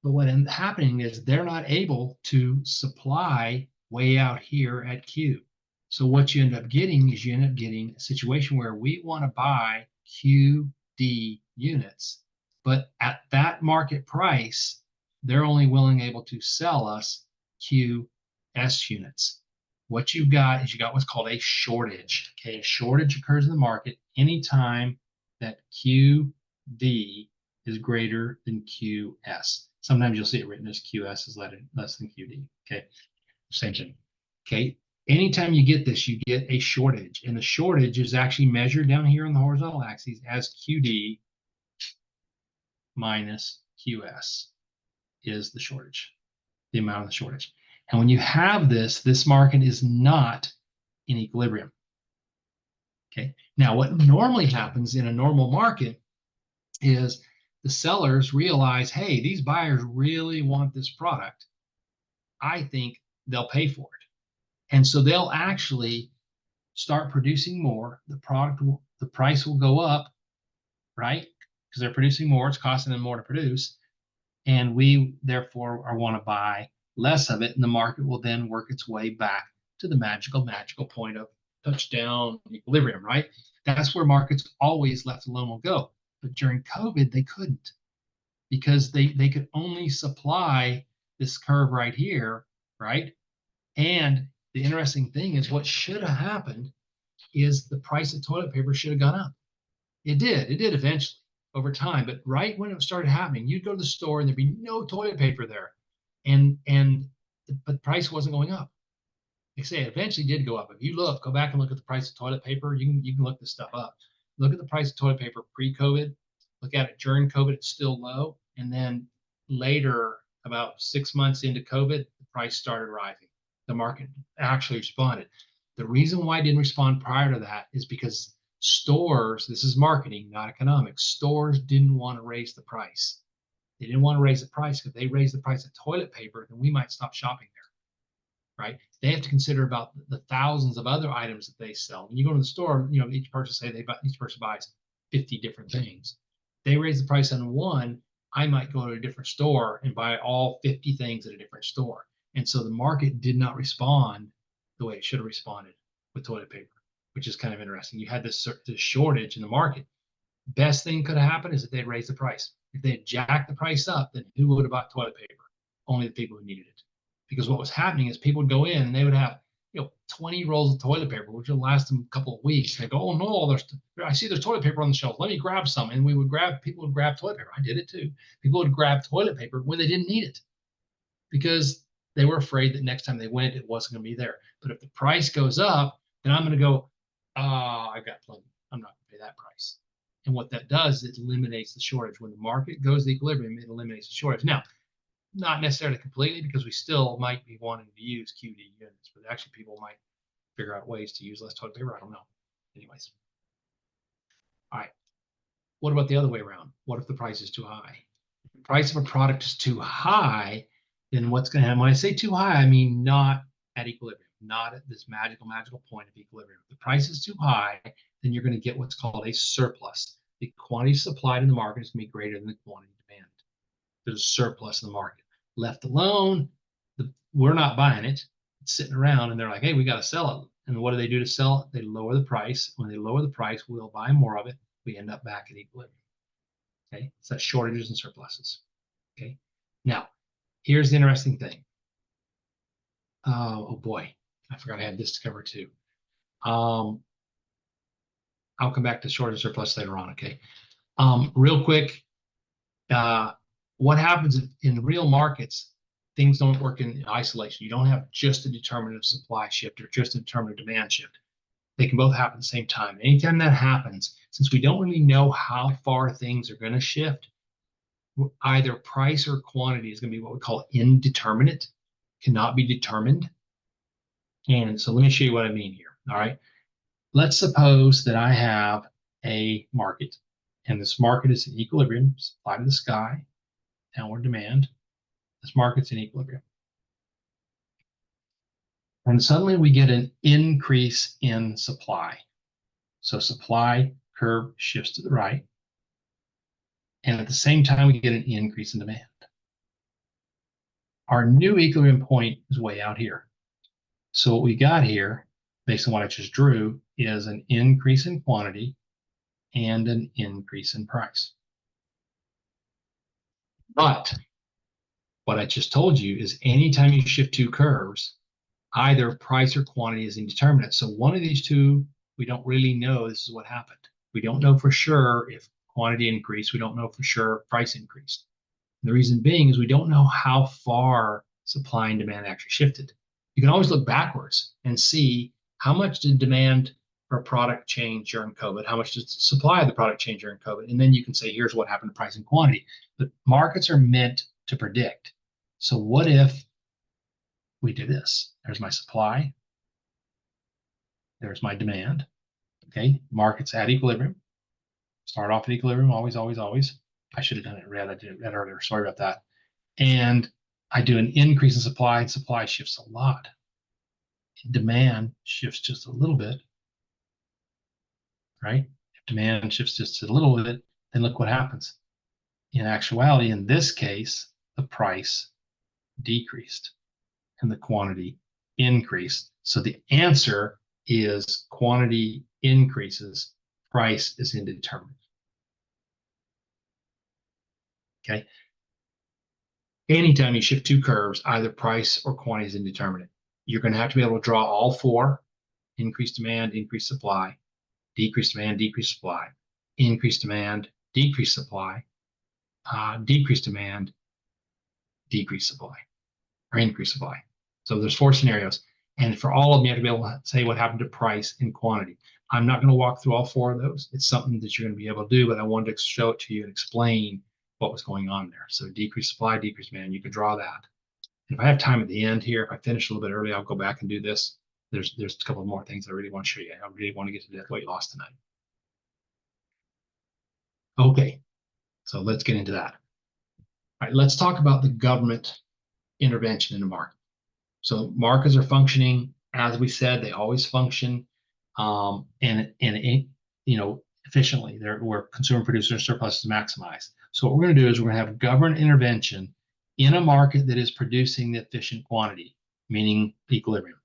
but what ends up happening is they're not able to supply way out here at Q. So what you end up getting is you end up getting a situation where we want to buy QD units, but at that market price, they're only willing able to sell us QS units. What you've got is you got what's called a shortage. Okay, a shortage occurs in the market anytime that QD is greater than QS. Sometimes you'll see it written as QS is less than QD. Okay, same thing. Okay, anytime you get this, you get a shortage, and the shortage is actually measured down here on the horizontal axis as QD minus QS is the shortage, the amount of the shortage. And when you have this market is not in equilibrium. Okay, now what normally happens in a normal market is the sellers realize, hey, these buyers really want this product. I think they'll pay for it. And so they'll actually start producing more. The price will go up, right? Because they're producing more, it's costing them more to produce. And we therefore want to buy less of it. And the market will then work its way back to the magical point of touchdown equilibrium, right? That's where markets always left alone will go. But during COVID, they couldn't because they could only supply this curve right here, right? And the interesting thing is what should have happened is the price of toilet paper should have gone up. It did eventually over time, but right when it started happening, you'd go to the store and there'd be no toilet paper there. But the price wasn't going up. They say it eventually did go up. If you go back and look at the price of toilet paper, you can look this stuff up. Look at the price of toilet paper pre-COVID, look at it during COVID, it's still low. And then later, about 6 months into COVID, the price started rising. The market actually responded. The reason why it didn't respond prior to that is because stores, this is marketing, not economics, stores didn't want to raise the price. They didn't want to raise the price because if they raise the price of toilet paper, then we might stop shopping there, right? They have to consider about the thousands of other items that they sell. When you go to the store, each person buys 50 different things. They raise the price on one, I might go to a different store and buy all 50 things at a different store. And so the market did not respond the way it should have responded with toilet paper, which is kind of interesting. You had this shortage in the market. Best thing could have happened is if they'd raised the price. If they had jacked the price up, then who would have bought toilet paper? Only the people who needed it. Because what was happening is people would go in and they would have 20 rolls of toilet paper, which would last them a couple of weeks. They go, oh no, I see there's toilet paper on the shelf. Let me grab some. And people would grab toilet paper. I did it too. People would grab toilet paper when they didn't need it because they were afraid that next time they went, it wasn't going to be there. But if the price goes up, then I'm going to go, I've got plenty. I'm not going to pay that price. And what that does, it eliminates the shortage. When the market goes to equilibrium, it eliminates the shortage. Now, not necessarily completely because we still might be wanting to use QD units, but actually people might figure out ways to use less toilet paper. I don't know. Anyways. All right. What about the other way around? What if the price is too high? If the price of a product is too high, then what's going to happen? When I say too high, I mean not at equilibrium, not at this magical point of equilibrium. If the price is too high, then you're going to get what's called a surplus. The quantity supplied in the market is going to be greater than the quantity demand. There's a surplus in the market. Left alone, we're not buying it. It's sitting around, and they're like, hey, we got to sell it. And what do they do to sell it? They lower the price. When they lower the price, we'll buy more of it. We end up back at equilibrium. Okay, so that's shortages and surpluses. Okay, now here's the interesting thing. Oh boy, I forgot I had this to cover too. I'll come back to shortage and surplus later on. Okay, Real quick, what happens in real markets? Things don't work in isolation. You don't have just a determinative supply shift or just a determinative demand shift. They can both happen at the same time. Anytime that happens, since we don't really know how far things are going to shift, either price or quantity is going to be what we call indeterminate, cannot be determined. And so let me show you what I mean here. All right. Let's suppose that I have a market, and this market is in equilibrium, supply to the sky, downward demand. This market's in equilibrium. And suddenly we get an increase in supply. So supply curve shifts to the right. And at the same time, we get an increase in demand. Our new equilibrium point is way out here. So what we got here, based on what I just drew, is an increase in quantity and an increase in price. But what I just told you is anytime you shift two curves, either price or quantity is indeterminate. So one of these two, we don't really know this is what happened. We don't know for sure if quantity increased. We don't know for sure if price increased. And the reason being is we don't know how far supply and demand actually shifted. You can always look backwards and see how much did demand for a product change during COVID? How much did supply of the product change during COVID? And then you can say, here's what happened to price and quantity. But markets are meant to predict. So what if we do this? There's my supply. There's my demand. Okay, markets at equilibrium. Start off at equilibrium, always, always, always. I should have done it red. I did it red earlier. Sorry about that. And I do an increase in supply, and supply shifts a lot. Demand shifts just a little bit, right? If demand shifts just a little bit, then look what happens. In actuality, in this case, the price decreased and the quantity increased. So the answer is quantity increases, price is indeterminate. Okay. Anytime you shift two curves, either price or quantity is indeterminate. You're going to have to be able to draw all four: increased demand, increased supply, decreased demand, decreased supply, increased demand, decreased supply, decreased demand, decreased supply, or increased supply. So there's four scenarios. And for all of them, you have to be able to say what happened to price and quantity. I'm not going to walk through all four of those. It's something that you're going to be able to do, but I wanted to show it to you and explain what was going on there. So decreased supply, decreased demand, you could draw that. And if I have time at the end here, if I finish a little bit early, I'll go back and do this. There's a couple more things I really want to show you. I really want to get to death weight loss tonight. Okay, so let's get into that. All right, let's talk about the government intervention in the market. So markets are functioning, as we said, they always function, and efficiently. They're where consumer producer surplus is maximized. So what we're going to do is we're going to have government intervention in a market that is producing the efficient quantity, meaning equilibrium.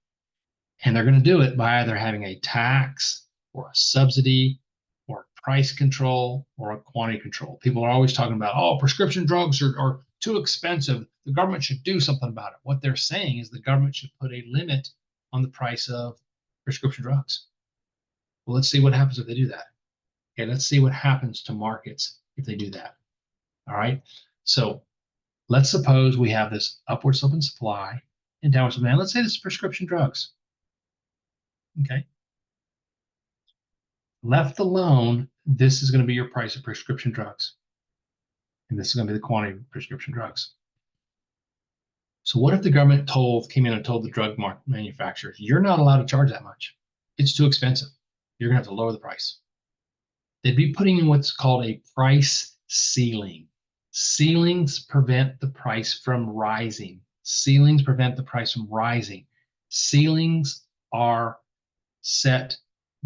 And they're going to do it by either having a tax or a subsidy or price control or a quantity control. People are always talking about, oh, prescription drugs are too expensive. The government should do something about it. What they're saying is the government should put a limit on the price of prescription drugs. Well, let's see what happens if they do that. Okay, let's see what happens to markets if they do that. All right. So let's suppose we have this upward sloping supply and downward sloping demand. Let's say this is prescription drugs. Okay. Left alone, this is going to be your price of prescription drugs. And this is going to be the quantity of prescription drugs. So what if the government came in and told the drug manufacturers, you're not allowed to charge that much. It's too expensive. You're going to have to lower the price. They'd be putting in what's called a price ceiling. Ceilings prevent the price from rising. Ceilings prevent the price from rising. Ceilings are set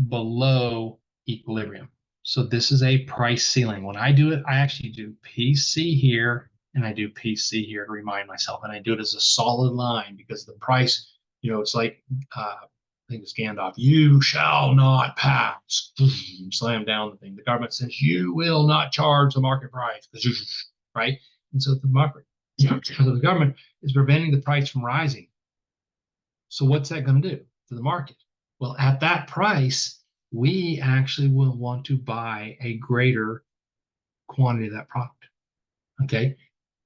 below equilibrium. So this is a price ceiling. When I do it, I actually do PC here and I do PC here to remind myself. And I do it as a solid line because the price, it's like, I think it's Gandalf, you shall not pass. Slam down the thing. The government says, you will not charge the market price, right? And so the market, so the government is preventing the price from rising. So what's that going to do to the market? Well, at that price, we actually will want to buy a greater quantity of that product. Okay.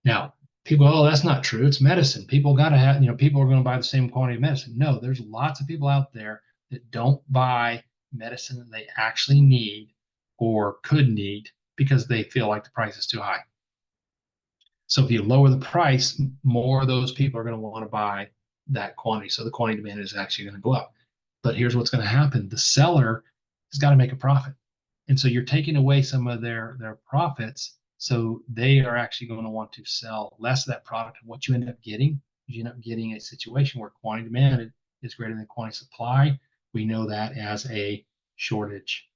Now, people, oh, that's not true. It's medicine. People got to have, people are going to buy the same quantity of medicine. No, there's lots of people out there that don't buy medicine that they actually need or could need because they feel like the price is too high. So if you lower the price, more of those people are going to want to buy that quantity. So the quantity demand is actually going to go up. But here's what's going to happen. The seller has got to make a profit. And so you're taking away some of their profits. So they are actually going to want to sell less of that product. And what you end up getting is you end up getting a situation where quantity demand is greater than quantity supply. We know that as a shortage.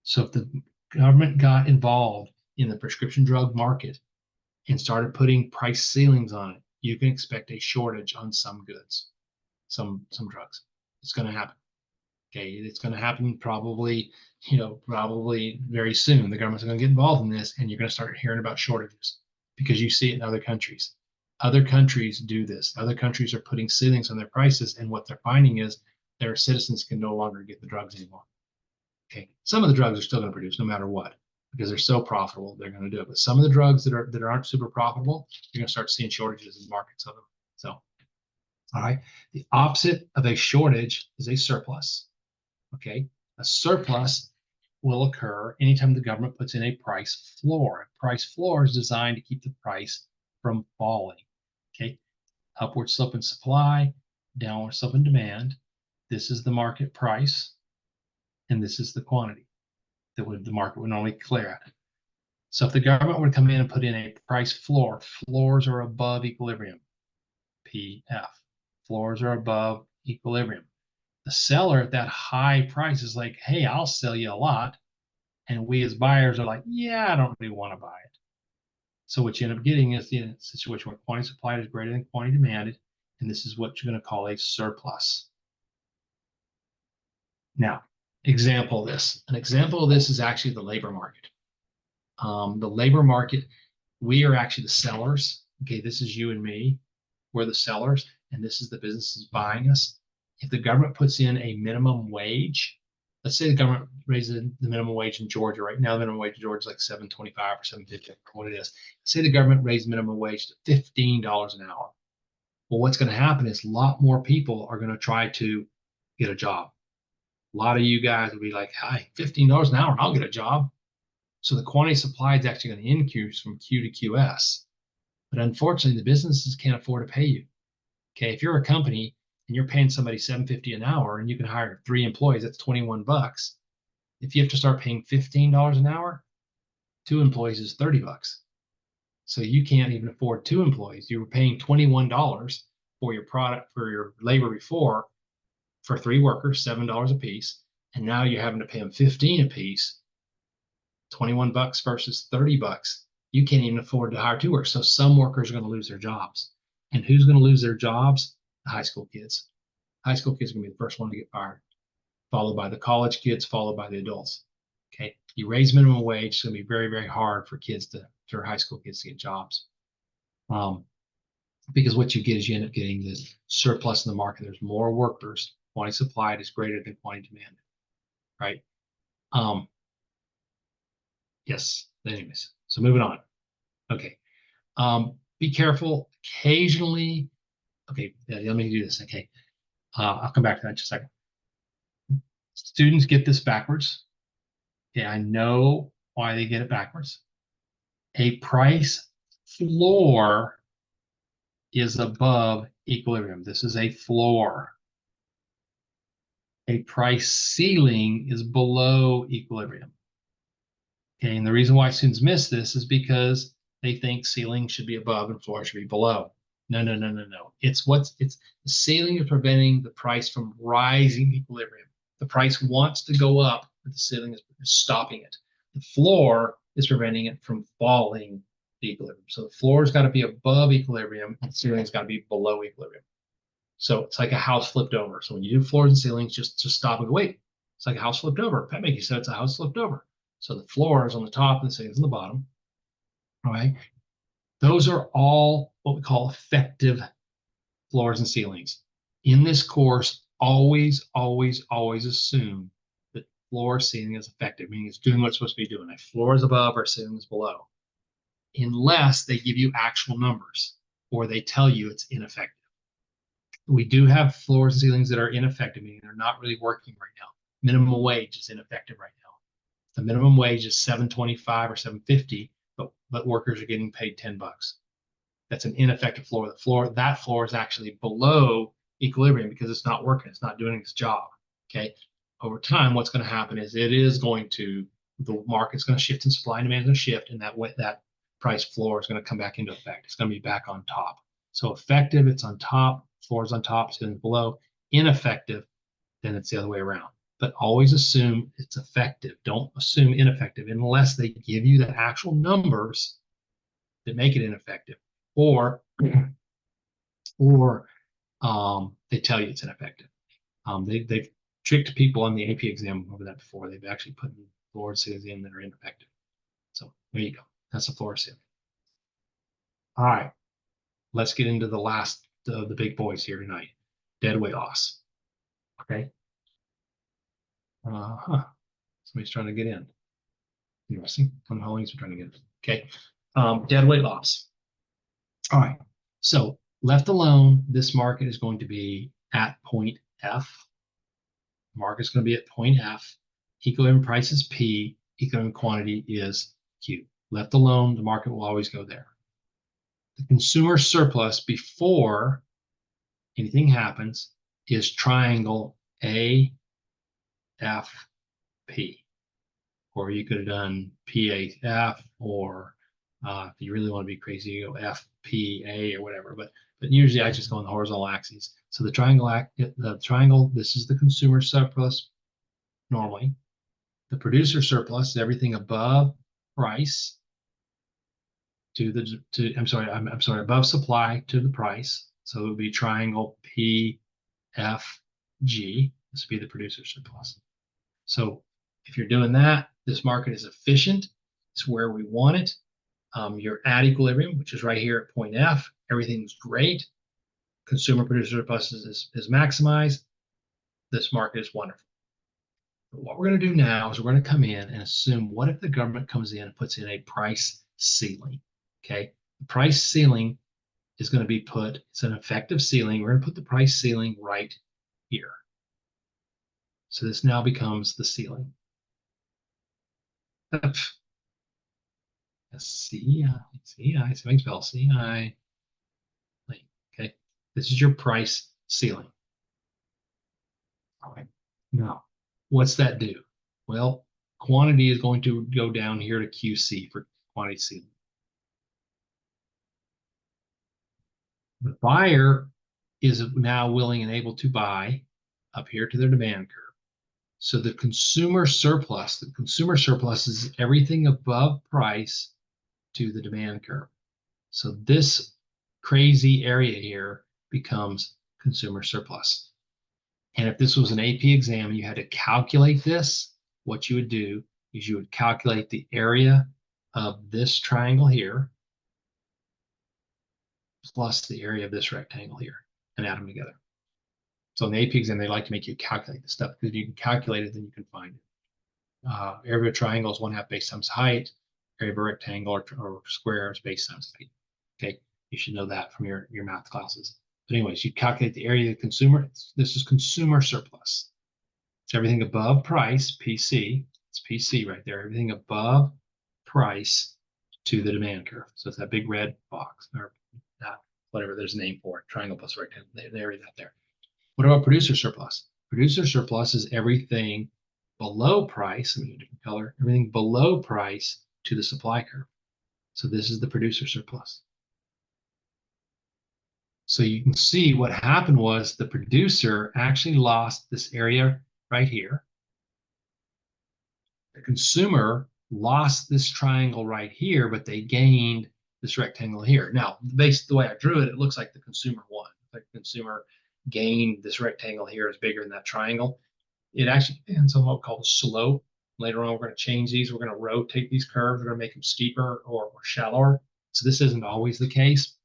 So if the government got involved in the prescription drug market and started putting price ceilings on it, you can expect a shortage on some goods, some drugs. It's going to happen. Okay, it's going to happen probably very soon. The government's going to get involved in this, and you're going to start hearing about shortages because you see it in other countries. Other countries do this. Other countries are putting ceilings on their prices, and what they're finding is their citizens can no longer get the drugs anymore. Okay, some of the drugs are still going to produce no matter what because they're so profitable, they're going to do it. But some of the drugs that aren't super profitable, you're going to start seeing shortages in markets of them. So, all right, the opposite of a shortage is a surplus. Okay, a surplus will occur anytime the government puts in a price floor. A price floor is designed to keep the price from falling. Okay, upward slope in supply, downward slope in demand. This is the market price, and this is the quantity that the market would normally clear at. So if the government were to come in and put in a price floor, floors are above equilibrium, PF. Floors are above equilibrium. The seller at that high price is like, hey, I'll sell you a lot. And we as buyers are like, yeah, I don't really want to buy it. So what you end up getting is the situation where quantity supplied is greater than quantity demanded. And this is what you're going to call a surplus. Now, example of this. An example of this is actually the labor market. The labor market, we are actually the sellers. Okay, this is you and me. We're the sellers, and this is the businesses buying us. If the government puts in a minimum wage, let's say the government raises the minimum wage in Georgia right now, the minimum wage in Georgia is like $7.25 or $7.50 or what it is. Say the government raised minimum wage to $15 an hour. Well, what's going to happen is a lot more people are going to try to get a job. A lot of you guys will be like, hi, $15 an hour and I'll get a job. So the quantity supply is actually going to increase from Q to QS. But unfortunately, the businesses can't afford to pay you. Okay, if you're a company and you're paying somebody $7.50 an hour and you can hire 3 employees, that's 21 bucks. If you have to start paying $15 an hour, 2 employees is 30 bucks. So you can't even afford 2 employees. You were paying $21 for your product, for your labor before, for 3 workers, $7 a piece. And now you're having to pay them 15 a piece, 21 bucks versus 30 bucks. You can't even afford to hire 2 workers. So some workers are going to lose their jobs. And who's going to lose their jobs? The high school kids. High school kids are going to be the first one to get fired, followed by the college kids, followed by the adults. Okay, you raise minimum wage, it's going to be very, very hard for high school kids to get jobs. Because what you get is you end up getting this surplus in the market. There's more workers. Quantity supplied is greater than quantity demanded, right? Yes, anyways, so moving on. Okay, be careful. Occasionally, okay, let me do this. Okay, I'll come back to that in just a second. Students get this backwards. Okay, I know why they get it backwards. A price floor is above equilibrium. This is a floor. A price ceiling is below equilibrium. Okay, and the reason why students miss this is because they think ceiling should be above and floor should be below. No, no, no, no, no. It's the ceiling is preventing the price from rising equilibrium. The price wants to go up, but the ceiling is stopping it. The floor is preventing it from falling the equilibrium. So the floor's got to be above equilibrium, and the ceiling's got to be below equilibrium. So it's like a house flipped over. So when you do floors and ceilings, just stop and wait. It's like a house flipped over. Pat Mickey said it's a house flipped over. So the floor is on the top and the ceiling's on the bottom. All right. Those are all what we call effective floors and ceilings. In this course, always, always, always assume that floor ceiling is effective, meaning it's doing what it's supposed to be doing. A floor is above or ceiling is below. unless they give you actual numbers or they tell you it's ineffective. We do have floors and ceilings that are ineffective, meaning they're not really working right now. Minimum wage is ineffective right now. The minimum wage is $7.25 or $7.50, but workers are getting paid $10. That's an ineffective floor. That floor is actually below equilibrium because it's not working. It's not doing its job. Okay. Over time, what's going to happen is the market's going to shift and supply and demand is going to shift, and that price floor is going to come back into effect. It's going to be back on top. So effective, it's on top, floor is on top, ceiling's below. Ineffective, then it's the other way around. But always assume it's effective. Don't assume ineffective unless they give you the actual numbers that make it ineffective, or they tell you it's ineffective. They've tricked people on the AP exam over that before. They've actually put floor ceilings in that are ineffective. So there you go. That's a floor ceiling. All right, let's get into the last of the big boys here tonight. Deadweight loss. Okay. Somebody's trying to get in. Interesting. How long is trying to get in? Okay. Deadweight loss. All right. So left alone, this market is going to be at point F. Market's going to be at point F. Equilibrium price is P. Equilibrium quantity is Q. Left alone, the market will always go there. The consumer surplus before anything happens is triangle A, F, P. Or you could have done PAF, or if you really want to be crazy, you go FPA or whatever. But usually I just go on the horizontal axes. So the triangle, this is the consumer surplus normally. The producer surplus is everything above price above supply to the price. So it would be triangle PFG. This would be the producer surplus. So if you're doing that, this market is efficient. It's where we want it. You're at equilibrium, which is right here at point F. Everything's great. Consumer producer surplus is maximized. This market is wonderful. But what we're going to do now is we're going to come in and assume, what if the government comes in and puts in a price ceiling? Okay, the price ceiling is going to be it's an effective ceiling. We're going to put the price ceiling right here. So this now becomes the ceiling. CI, something spell CI. Okay, this is your price ceiling. All right, now what's that do? Well, quantity is going to go down here to QC for quantity ceiling. The buyer is now willing and able to buy up here to their demand curve. So the consumer surplus is everything above price to the demand curve. So this crazy area here becomes consumer surplus. And if this was an AP exam and you had to calculate this, what you would do is you would calculate the area of this triangle here plus the area of this rectangle here and add them together. So in the AP exam, they like to make you calculate this stuff, because if you can calculate it, then you can find it. Area of a triangle is 1/2 base times height. Area of a rectangle or square is base times height. Okay, you should know that from your math classes. But anyways, you calculate the area of the consumer. This is consumer surplus. It's everything above price, PC. It's PC right there. Everything above price to the demand curve. So it's that big red box, or that, whatever there's a name for it, triangle plus rectangle. They area that there. What about producer surplus? Producer surplus is everything below price. Let me do a different color. Everything below price to the supply curve. So this is the producer surplus. So you can see what happened was the producer actually lost this area right here. The consumer lost this triangle right here, but they gained this rectangle here. Now, based the way I drew it, it looks like the consumer won. Like the consumer gained this rectangle here is bigger than that triangle. It actually depends on what we call the slope. Later on, we're going to change these. We're going to rotate these curves. We're going to make them steeper or shallower. So this isn't always the case.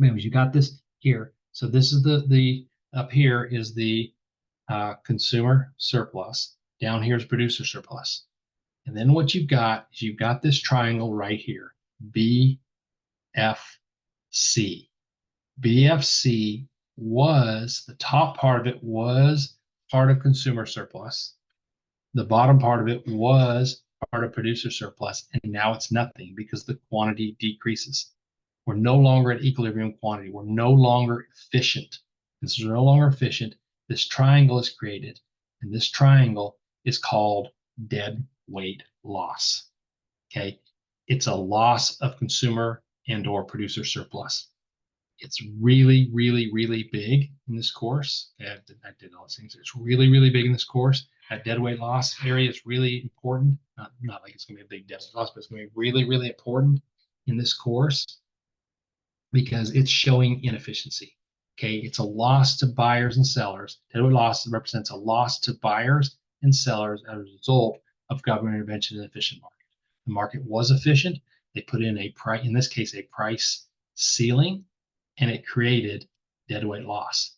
Anyways, you got this here. So this is the up here is the consumer surplus. Down here is producer surplus. And then what you've got is you've got this triangle right here. BFC. BFC was, the top part of it was part of consumer surplus. The bottom part of it was part of producer surplus, and now it's nothing because the quantity decreases. We're no longer at equilibrium quantity. We're no longer efficient. This is no longer efficient. This triangle is created, and this triangle is called dead weight loss. Okay, it's a loss of consumer and or producer surplus. It's really, really, really big in this course. I did all these things. It's really, really big in this course. That dead weight loss area is really important. Not like it's going to be a big dead weight loss, but it's going to be really, really important in this course because it's showing inefficiency. Okay, it's a loss to buyers and sellers. Dead weight loss represents a loss to buyers and sellers as a result of government intervention in an efficient market. The market was efficient. They put in a price, in this case, a price ceiling, and it created dead weight loss.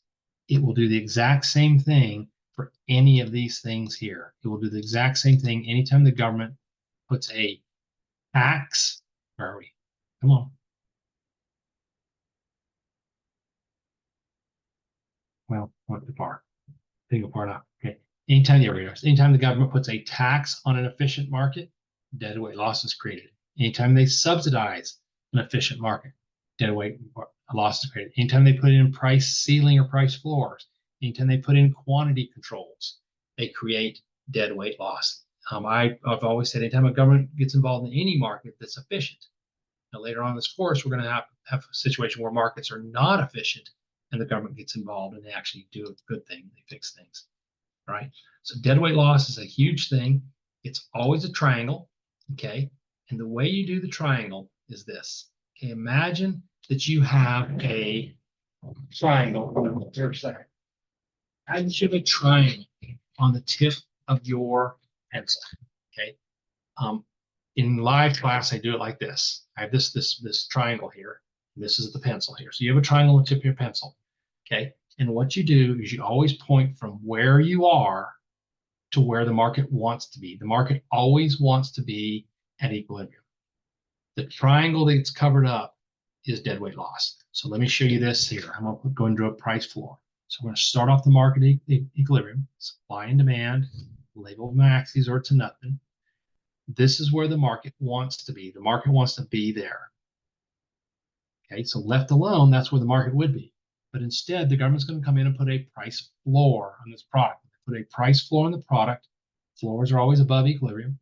It will do the exact same thing for any of these things here. It will do the exact same thing anytime the government puts a tax. Where are we? Come on. Well, went too far. Take a part out. Okay. Anytime the government puts a tax on an efficient market, dead weight loss is created. Anytime they subsidize an efficient market, dead weight loss is created. Anytime they put in price ceiling or price floors, anytime they put in quantity controls, they create dead weight loss. I've always said anytime a government gets involved in any market that's efficient. Now, later on in this course, we're going to have a situation where markets are not efficient and the government gets involved and they actually do a good thing. They fix things, right? So dead weight loss is a huge thing. It's always a triangle, okay? And the way you do the triangle is this. Okay, imagine that you have a triangle. Here a second. Imagine you have a triangle on the tip of your pencil. Okay. In live class, I do it like this. I have this triangle here. And this is the pencil here. So you have a triangle on the tip of your pencil. Okay. And what you do is you always point from where you are to where the market wants to be. The market always wants to be at equilibrium. The triangle that's covered up is dead weight loss. So let me show you this here. I'm going to go and draw a price floor. So we're going to start off the market equilibrium, supply and demand, label them axes or to nothing. This is where the market wants to be. The market wants to be there. Okay, so left alone, that's where the market would be. But instead, the government's going to come in and put a price floor on this product. Put a price floor on the product. Floors are always above equilibrium.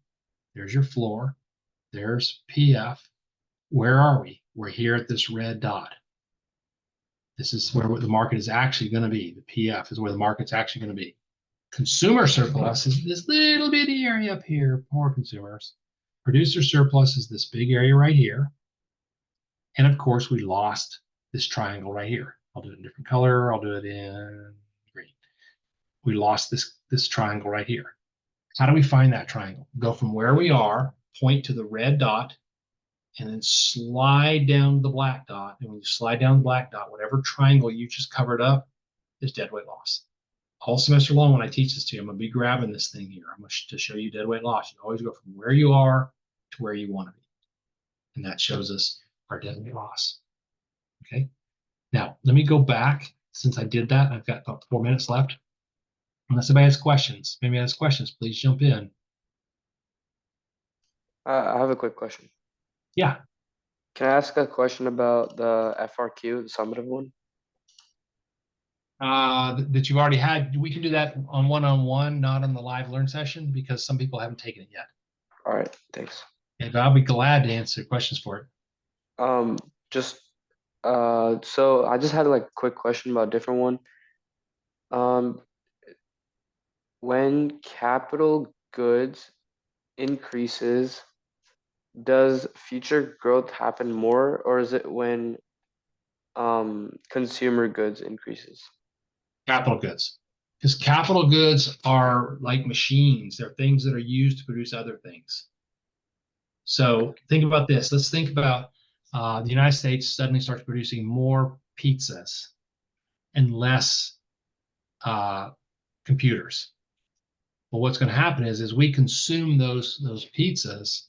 There's your floor. There's PF. Where are we? We're here at this red dot. This is where the market is actually going to be. The PF is where the market's actually going to be. Consumer surplus is this little bitty area up here, more consumers. Producer surplus is this big area right here. And of course, we lost this triangle right here. I'll do it in a different color. I'll do it in green. We lost this triangle right here. How do we find that triangle? Go from where we are, point to the red dot, and then slide down the black dot. And when you slide down the black dot, whatever triangle you just covered up is dead weight loss. All semester long, when I teach this to you, I'm going to be grabbing this thing here. I'm going to show you dead weight loss. You always go from where you are to where you want to be. And that shows us our dead weight loss. Okay. Now, let me go back. Since I did that, I've got about 4 minutes left. Unless anybody has questions, maybe has questions, please jump in. I have a quick question. Yeah. Can I ask a question about the FRQ, the summative one? That you've already had. We can do that on one-on-one, not on the live learn session, because some people haven't taken it yet. All right, thanks. And I'll be glad to answer questions for it. So I just had like a quick question about a different one. When capital goods increases, does future growth happen more, or is it when consumer goods increases? Capital goods. Because capital goods are like machines. They're things that are used to produce other things. So think about this. Let's think about the United States suddenly starts producing more pizzas and less computers. Well, what's going to happen is we consume those pizzas,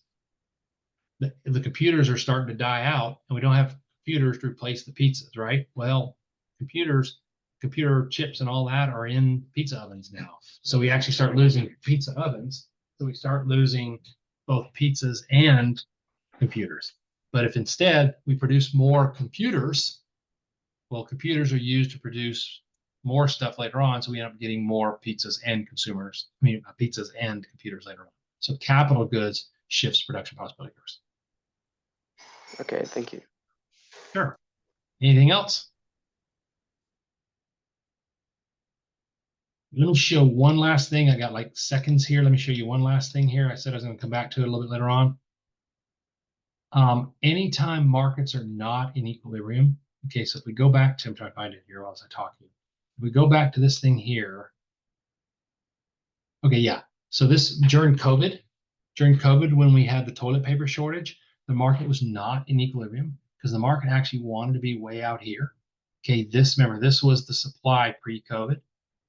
the computers are starting to die out, and we don't have computers to replace the pizzas, right? Well, computer chips and all that are in pizza ovens now. So we actually start losing pizza ovens. So we start losing both pizzas and computers. But if instead we produce more computers, well, computers are used to produce more stuff later on. So we end up getting more pizzas and pizzas and computers later on. So capital goods shifts production possibility first. Okay, thank you. Sure. Anything else? Let me show one last thing. I got like seconds here. Let me show you one last thing here. I said I was going to come back to it a little bit later on. Anytime markets are not in equilibrium, okay, so if we go back to, I'm trying to find it here while I talk to you. If we go back to this thing here, okay, yeah. So this during COVID, when we had the toilet paper shortage, the market was not in equilibrium because the market actually wanted to be way out here. Okay, remember, this was the supply pre-COVID.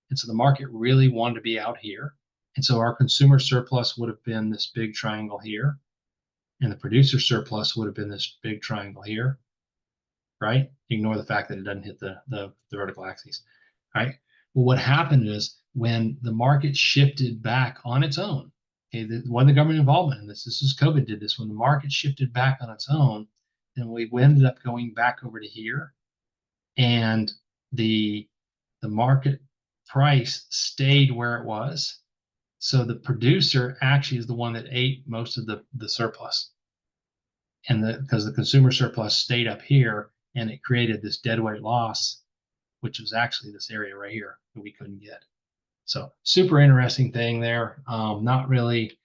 And so the market really wanted to be out here. And so our consumer surplus would have been this big triangle here. And the producer surplus would have been this big triangle here, right? Ignore the fact that it doesn't hit the vertical axis, right? Well, what happened is when the market shifted back on its own, okay, the government involvement in this is COVID did this. When the market shifted back on its own, then we ended up going back over to here. And the market price stayed where it was. So the producer actually is the one that ate most of the surplus. And because the consumer surplus stayed up here and it created this deadweight loss, which was actually this area right here that we couldn't get. So super interesting thing there. Not really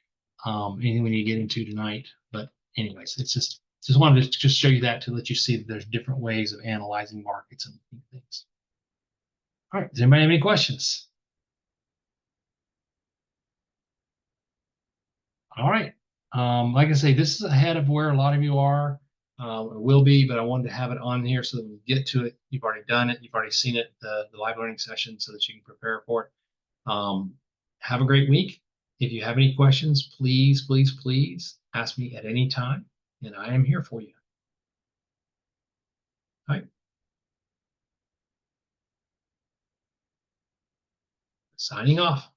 anything we need to get into tonight, but anyways, it's just wanted to just show you that to let you see that there's different ways of analyzing markets and things. All right, does anybody have any questions? All right. Like I say, this is ahead of where a lot of you are, or will be, but I wanted to have it on here so that we get to it. You've already done it. You've already seen it, the live learning session, so that you can prepare for it. Have a great week. If you have any questions, please, please, please ask me at any time, and I am here for you. All right. Signing off.